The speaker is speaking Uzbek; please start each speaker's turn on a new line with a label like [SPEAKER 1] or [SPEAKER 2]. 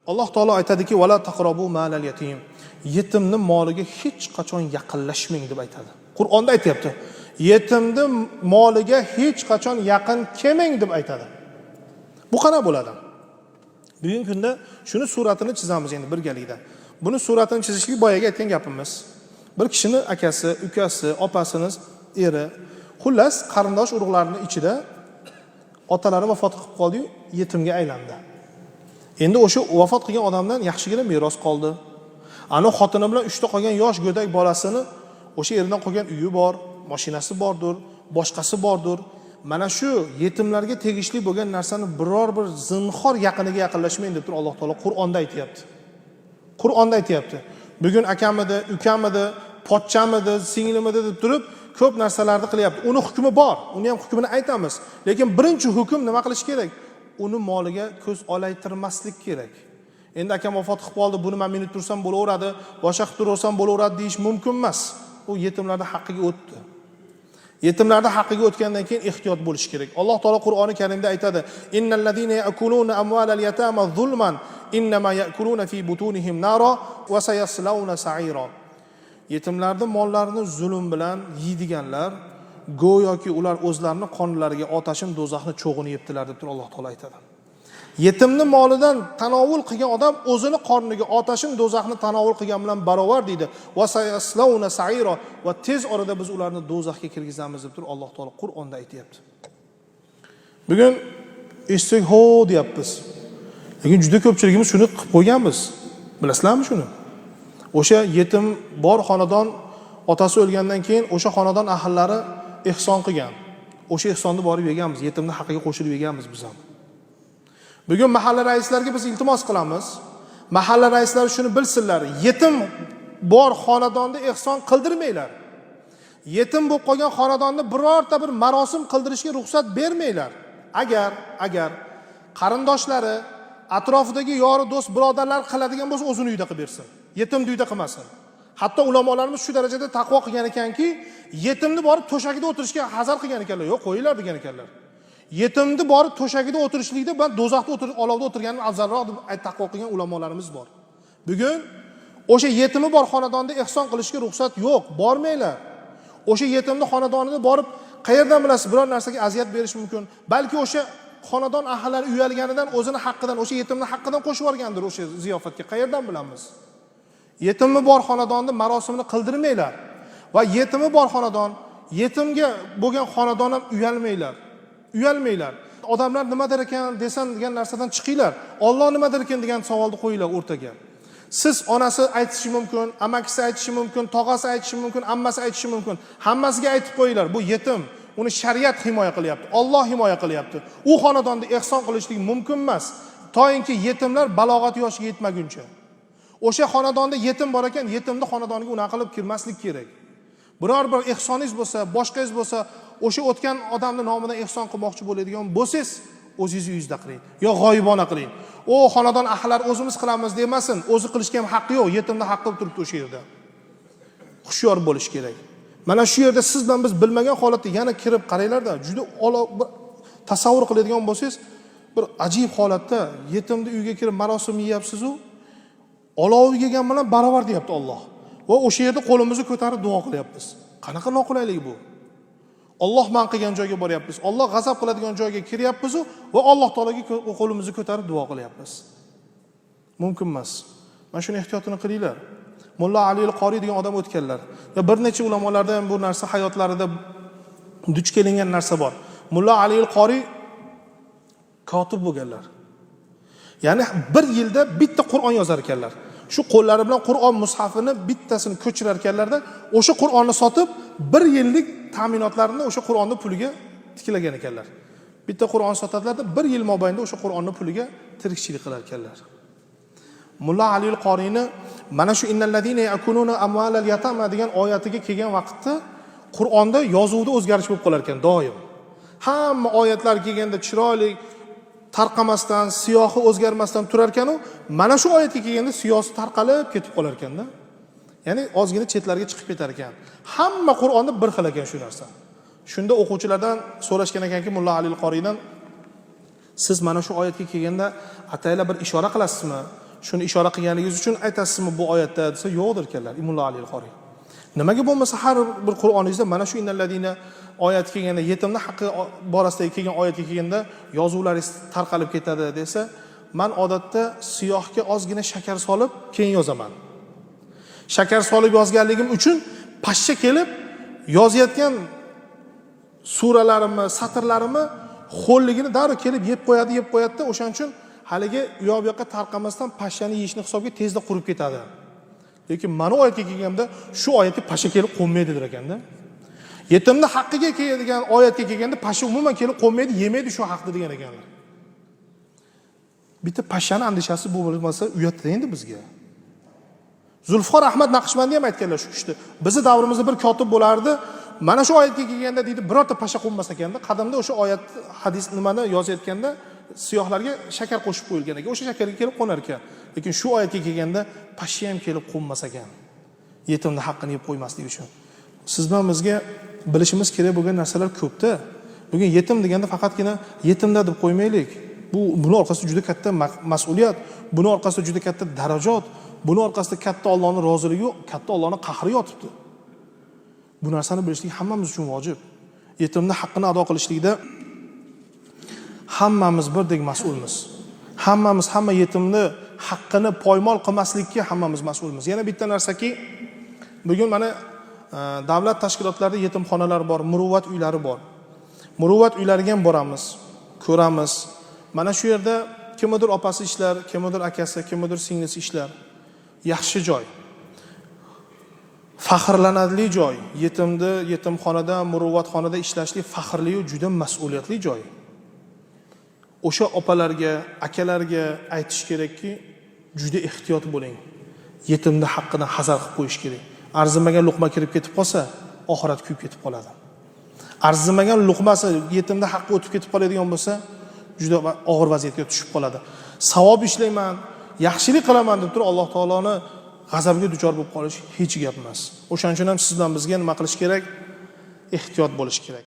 [SPEAKER 1] Alloh taolo aytadiki, "Vala taqrabu malal yatim." Yetimning moliga hech qachon yaqinlashmang deb aytadi. Qur'onda aytayapti. Yetimning moliga hech qachon yaqin kelmang deb aytadi. Bu qana bo'ladi? Bugungi kunda shuni suratini chizamiz endi birgalikda. Buni suratini chizishlik boyaga aytgan gapimiz. Bir kishining akasi, ukasi, opasini eri, xullas qarindosh urug'larining ichida otalari vafot qilib qoldi-yu, yetimga aylandi. Endi o'sha vafot qilgan odamdan yaxshigina meros qoldi. Ana xotini bilan 3 ta qolgan yosh go'dak bolasini o'sha eridan qolgan uyi bor, mashinasi bordir, boshqasi bordir. Mana shu yetimlarga tegishli bo'lgan narsani biror bir zinhor yaqiniga yaqinlashmang deb turib Alloh taolo Qur'onda aytayapti. Qur'onda aytayapti. Bugun akamidi, ukamidi, pochchamidi, singlimidi deb turib ko'p narsalarni qilyapti. Uni hukmi bor, uni ham hukmini aytamiz. Lekin birinchi hukm nima qilish kerak? Uni moliga ko'z olaytirmaslik kerak. Endi akam vafot qilib qoldi, buni men minut tursam bo'laveradi, boshqa qilib tursam bo'laveradi deyish mumkin emas. U yetimlarning haqqiga o'tdi. Yetimlarning haqqiga o'tgandan keyin ehtiyot bo'lish kerak. Alloh taolo Qur'oni Karimda aytadi: "Innallazina ya'kuluna amwalal yatama zulman innama ya'kuluna fi butunihim nara va sayaslawna sa'ira." Yetimlarning mollarini zulm bilan yeydiganlar go'yoki ular o'zlarining qonlariga otashin do'zaxni cho'g'ini yebdilar deb turib Alloh taolo aytadi. Yetimning molidan tanovul qilgan odam o'zini qorniga otashin do'zaxni tanovul qilgan bilan barobar deydi. Va sayaslawna sa'ira va tez orada biz ularni do'zaxga kirgizamiz deb turib Alloh taolo Qur'onda aytayapti. Bugun eshitsak ho deyapmiz. Lekin juda ko'pchiligimiz shuni qilib qo'yganmiz. Bilasizlarmi shuni? O'sha yetim bor xonadon otasi o'lgandan keyin o'sha xonadon ahllari ehson qilgan. O'sha ehsonni borib yeganmiz, yetimning haqqiga qo'shilib yeganmiz biz ham. Bugun mahalla raislarga biz iltimos qilamiz. Mahalla raislari shuni bilsinlar. Yetim bor xonadonda ehson qildirmanglar. Yetim bo'lib qolgan xonadonni birorta bir marosim qildirishga ruxsat bermanglar. Agar qarindoshlari, atrofidagi yori do'st, birodarlar qiladigan bo'lsa, o'zini uyda qilib bersin. Yetimni uyda qilmasin. Hatto ulamolarimiz shu darajada taqvo qilgan ekanki, yetimni borib to'shagida o'tirishga hazar qilgan ekanlar. Yo'q, qo'yinglar degan ekanlar. Yetimni borib to'shagida o'tirishlikda ben do'zaxda olovda o'tirganim afzalroq deb taqvo qilgan ulamolarimiz bor. Bugun o'sha yetimi bor xonadonda ehson qilishga ruxsat yo'q, bormanglar. O'sha yetimni xonadonida borib qayerdan bilasiz biror narsaga aziyat berish mumkin. Balki o'sha xonadon ahllari uyalganidan o'zini haqqidan, o'sha yetimning haqqidan qo'shib yuborgandir o'sha ziyofatga. Qayerdan bilamiz? Yetimni bor xonadonda marosimni qildirmanglar va yetimi bor xonadon, yetimga bo'lgan xonadon ham uyalmanglar. Odamlar nima der ekan desan degan narsadan chiqinglar. Alloh nima der ekan degan savolni qo'yinglar o'rtaga. Siz onasi aytishi mumkin, amakisi aytishi mumkin, tog'asi aytishi mumkin, ammasi aytishi mumkin. Hammasiga aytib qo'yinglar. Bu yetim, uni shariat himoya qilyapti, Alloh himoya qilyapti. U xonadonda ehson qilishlik mumkin emas, to'yinki yetimlar balog'at yoshiga yetmaguncha. O'sha xonadonda yetim bor ekan, yetimni xonadoniga unaqa qilib kirmaslik kerak. Biror bir ehsoningiz bo'lsa, boshqangiz bo'lsa, o'sha o'tgan odamning nomidan ehson qilmoqchi bo'ladigan bo'lsangiz, o'zingiz uyingizda qiling yo g'oyibona qiling. O xonadon ahllari o'zimiz qilamiz demasin, o'zi qilishga ham haqqi yo'q, yetimning haqqi turibdi o'sha yerda. Xushyor bo'lish kerak. Mana shu yerda siz bilan biz bilmagan holatda yana kirib qaranglarda, juda tasavvur qiladigan bo'lsangiz, bir ajib holatda yetimni uyiga kirib marosim yeyapsiz-ku, olov yegan bilan barobar deyapti Alloh. Va o'sha yerda qo'limizni ko'tarib duo qilyapmiz. Qanaqa noqulaylik bu? Alloh man qilgan joyga boryapmiz. Alloh g'azab qiladigan joyga kiryapmiz va Alloh taolaga qo'limizni ko'tarib duo qilyapmiz. Mumkin emas. Mana shuni ehtiyotini qilinglar. Mulla Ali al-Qori degan odam o'tganlar. Va bir necha ulamolarda ham bu narsa hayotlarida duch kelingan narsa bor. Mulla Ali al-Qori kotib bo'lganlar. Ya'ni bir yilda bitta Qur'on yozar ekanlar. Shu qo'llari bilan Qur'on mushafini bittasini ko'chirar ekanlarda, o'sha Qur'onni sotib, bir yillik ta'minotlarini o'sha Qur'onning puliga tiklagan ekanlar. Bitta Qur'on sotadilarda, bir yil mobaynida o'sha Qur'onning puliga tirikchilik qilar ekanlar. Mulla Ali al-Qoriyni mana shu innallazina yakununa amwalal yatama degan oyatiga kelgan vaqtda Qur'onda yozuvda o'zgarish bo'lib qolar ekan doim. Hamma oyatlar kelganda chiroyli tarqamasdan, siyohi o'zgarmasdan turar ekan u, mana shu oyatga kelganda siyosi tarqalib ketib qolar ekanda. Ya'ni ozgina chetlarga chiqib ketar ekan. Hamma Qur'onda bir xil ekan shu narsa. Shunda o'quvchilardan so'rashgan ekanki, Mulla Ali al-Qoriydan, siz mana shu oyatga kelganda ataylar bir ishora qilasizmi? shuni ishora qilganingiz uchun aytasizmi bu oyatda desa, yo'qdir ekanlar. Imomul Aliyul Qori. Nimaga bo'lmasa har bir Qur'oningizda mana shu innalladina oyat kelganda, yetimning haqqi borasidagi kelgan oyatga kelganda yozuvlaringiz tarqalib ketadi desa, men odatda siyohga ozgina shakar solib keyin yozaman. Shakar solib yozganligim uchun pashsha kelib yozayotgan suralarimni, satrlarimni xo'lligini darrov kelib yeb qo'yadi-da, o'shaning uchun haligi u yoqqa tarqamasdan pashshani yeyishni hisobga tezda qurib ketadi. Lekin mana oyatga kelganda shu oyatga pashsha kelib qo'nmaydi der ekanda. Yetimning haqqiga keladigan oyatga kelganda pashsha umuman kelib qo'nmaydi, yemaydi shu haqni degan ekanlar. Bitta pashshani andishasi bu bo'lmasa uyatda endi bizga. Zulfiqor Ahmad Naqshbandi ham aytganlar shu ishni. Bizi davrimizda bir kotib bo'lardi. Mana shu oyatga kelganda deydi, birorta pashsha qo'nmas ekanda. Qadimda o'sha oyat hadis nimani yozayotganda siyohlarga shakar qo'shib qo'yilgan ekan. O'sha shakarga kelib qo'nar ekan. Lekin shu oyatga kelganda pashsha ham kelib qo'nmas ekan. Yetimning haqqini yeb qo'ymaslik uchun. Siz bilan bizga bilishimiz kerak bo'lgan narsalar ko'pda. Bugun yetim deganda faqatgina yetimda deb qo'ymaylik. Buni orqasida juda katta mas'uliyat, buni orqasida juda katta darajat, buni orqasida katta Allohning roziligi, katta Allohning qahri yotibdi. Bu narsani bilishlik hammamiz uchun vojib. Yetimning haqqini ado qilishlikda hammamiz birdek mas'ulmiz. Hammamiz hamma yetimni haqqini poymol qilmaslikka hammamiz mas'ulmiz. Yana bitta narsaki, bugun mana davlat tashkilotlarida yetimxonalar bor, muruvvat uylari bor. Muruvvat uylariga ham boramiz, ko'ramiz. Mana shu yerda kimdir opasi ishlar, kimdir akasi, kimdir singlisi ishlar. Yaxshi joy. Faxrlanarli joy. Yetimxonada, muruvvatxonada ishlashlik faxrli va juda mas'uliyatli joy. O'sha opalarga, akalarga aytish kerakki, juda ehtiyot bo'ling. Yetimning haqqidan hazar qilib qo'yish kerak. Arzimagan luqma kirib ketib qolsa, oxirat kuyib ketib qoladi. Arzimagan luqmasi yetimning haqqi o'tib ketib qoladigan bo'lsa, juda og'ir vaziyatga tushib qoladi. Savob ishlayman, yaxshilik qilaman deb turib Alloh taoloni g'azabiga duchor bo'lib qolish hech gap emas. O'shaning uchun ham siz bilan bizga nima qilish kerak? Ehtiyot bo'lish kerak.